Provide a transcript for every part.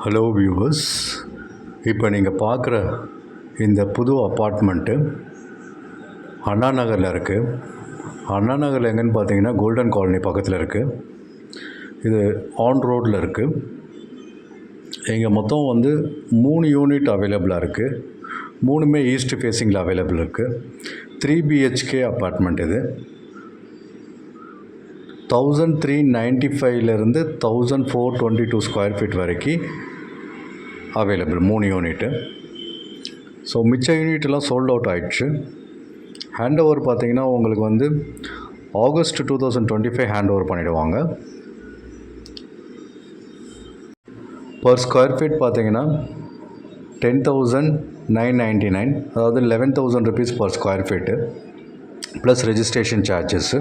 Hello viewers, இப்போ நீங்கள் பார்க்குற இந்த புது அப்பார்ட்மெண்ட்டு அண்ணா நகரில் இருக்குது. அண்ணா நகரில் எங்கேன்னு பார்த்தீங்கன்னா கோல்டன் காலனி பக்கத்தில் இருக்குது. இது ஆன் ரோட்டில் இருக்குது. இங்கே மொத்தம் 3 யூனிட் அவைலபிளாக இருக்குது. 3மே ஈஸ்ட் ஃபேஸிங்கில் அவைலபிள் இருக்குது. 3 BHK அப்பார்ட்மெண்ட் இது. 1395 1422 ஸ்கொயர் ஃபீட் வரைக்கும் அவைலபிள் 3 யூனிட்டு. ஸோ மிச்ச யூனிட்லாம் சோல்ட் அவுட் ஆகிடுச்சு. ஹேண்ட் ஓவர் பார்த்திங்கன்னா உங்களுக்கு ஆகஸ்ட் 2025 ஹேண்ட் ஓவர் பண்ணிவிடுவாங்க. பர் ஸ்கொயர் ஃபீட் பார்த்திங்கன்னா 10,999, அதாவது 11,000 rupees per square feet plus registration charges.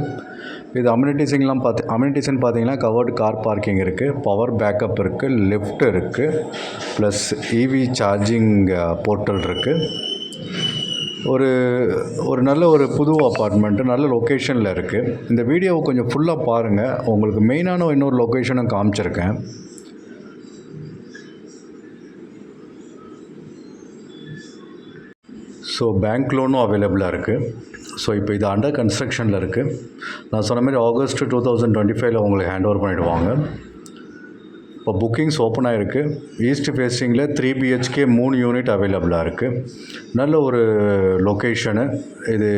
இது அம்யூனிட்டிஸ்ன்னு பார்த்தீங்கன்னா கவர்டு கார் பார்க்கிங் இருக்குது, பவர் பேக்கப் இருக்குது, லிஃப்ட் இருக்குது, ப்ளஸ் EV சார்ஜிங் போர்ட்டல் இருக்குது. ஒரு நல்ல ஒரு புது அப்பார்ட்மெண்ட்டு, நல்ல லொக்கேஷனில் இருக்குது. இந்த வீடியோவை கொஞ்சம் ஃபுல்லாக பாருங்கள். உங்களுக்கு மெயினான இன்னொரு லொக்கேஷனும் காமிச்சிருக்கேன். ஸோ பேங்க் லோனும் அவைலபிளாக இருக்குது. ஸோ இப்போ இது அண்டர் கன்ஸ்ட்ரக்ஷனில் இருக்குது. நான் சொன்ன மாதிரி ஆகஸ்ட் 2025 உங்களுக்கு ஹேண்ட் ஓவர் பண்ணிவிடுவாங்க. இப்போ புக்கிங்ஸ் ஓப்பன் ஆகிருக்கு. ஈஸ்ட் ஃபேஸிங்கில் 3 BHK 3 யூனிட் அவைலபிளாக இருக்குது. நல்ல ஒரு லொக்கேஷனு இது.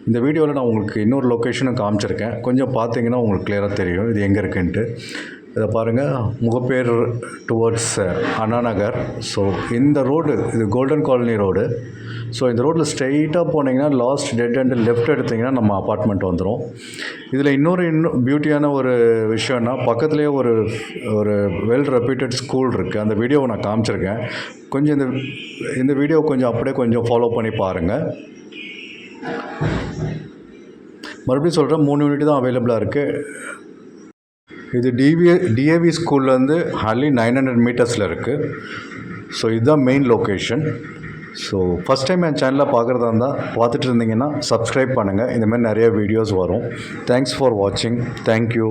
இந்த வீடியோவில் நான் உங்களுக்கு இன்னொரு லொக்கேஷனும் காமிச்சிருக்கேன். கொஞ்சம் பார்த்தீங்கன்னா உங்களுக்கு கிளியராக தெரியும் இது எங்கே இருக்குன்ட்டு. இதை பாருங்கள், முகப்பேர் டுவர்ட்ஸ் அண்ணா நகர். ஸோ இந்த ரோடு இது கோல்டன் காலனி ரோடு. ஸோ இந்த ரோட்டில் ஸ்ட்ரெயிட்டாக போனீங்கன்னா லாஸ்ட் டெட் அண்ட் லெஃப்ட் எடுத்திங்கன்னா நம்ம அப்பார்ட்மெண்ட் வந்துடும். இதில் இன்னும் பியூட்டியான ஒரு விஷயம்னா பக்கத்துலேயே ஒரு வெல் ரெப்யூட்டட் ஸ்கூல் இருக்குது. அந்த வீடியோவை நான் காமிச்சிருக்கேன். கொஞ்சம் இந்த வீடியோ கொஞ்சம் ஃபாலோ பண்ணி பாருங்கள். மறுபடியும் சொல்கிறேன், 3 யூனிட் தான் அவைலபிளாக இருக்குது. இது DAV ஸ்கூல்லேருந்து ஹார்ட்லி 900 மீட்டர்ஸில் இருக்குது. ஸோ இதுதான் main location. So first time என் சேனலில் பார்க்குறதா இருந்தால் பார்த்துட்டு இருந்தீங்கன்னா சப்ஸ்கிரைப் பண்ணுங்கள். இந்தமாதிரி நிறைய வீடியோஸ் வரும். தேங்க்ஸ் ஃபார் வாட்சிங். தேங்க்யூ.